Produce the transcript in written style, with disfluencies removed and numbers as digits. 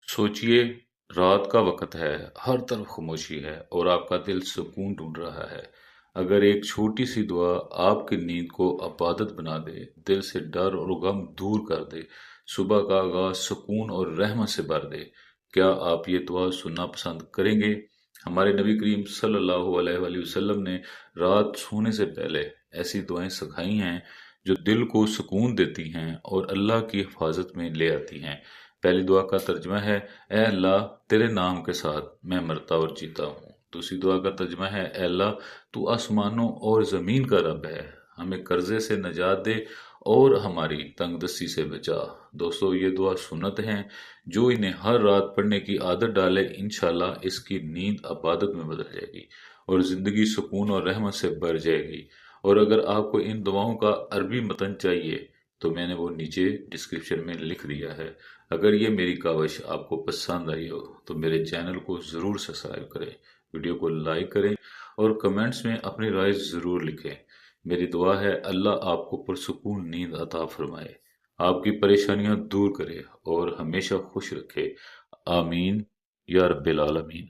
सोचिए, रात का वक्त है, हर तरफ खामोशी है और आपका दिल सुकून ढूंढ रहा है। अगर एक छोटी सी दुआ आपकी नींद को इबादत बना दे, दिल से डर और गम दूर कर दे, सुबह का आगाज सुकून और रहमत से भर दे, क्या आप ये दुआ सुनना पसंद करेंगे? हमारे नबी करीम सल्लल्लाहु अलैहि वसल्लम ने रात सोने से पहले ऐसी दुआएं सिखाई हैं जो दिल को सुकून देती हैं और अल्लाह की हिफाजत में ले आती हैं। पहली दुआ का तर्जुमा है, ए अल्लाह, तेरे नाम के साथ मैं मरता और जीता हूँ। दूसरी दुआ का तर्जुमा है, ए अल्लाह, तू आसमानों और ज़मीन का रब है, हमें कर्जे से नजात दे और हमारी तंगदस्ती से बचा। दोस्तों, ये दुआ सुन्नत हैं, जो इन्हें हर रात पढ़ने की आदत डाले, इंशाल्लाह इसकी नींद इबादत में बदल जाएगी और ज़िंदगी सुकून और रहमत से भर जाएगी। और अगर आपको इन दुआओं का अरबी मतन चाहिए तो मैंने वो नीचे डिस्क्रिप्शन में लिख दिया है। अगर ये मेरी काविश आपको पसंद आई हो तो मेरे चैनल को ज़रूर सब्सक्राइब करें, वीडियो को लाइक करें और कमेंट्स में अपनी राय ज़रूर लिखें। मेरी दुआ है अल्लाह आपको पुरसुकून नींद अता फरमाए, आपकी परेशानियां दूर करे और हमेशा खुश रखे। आमीन या रब्बिल आलमीन।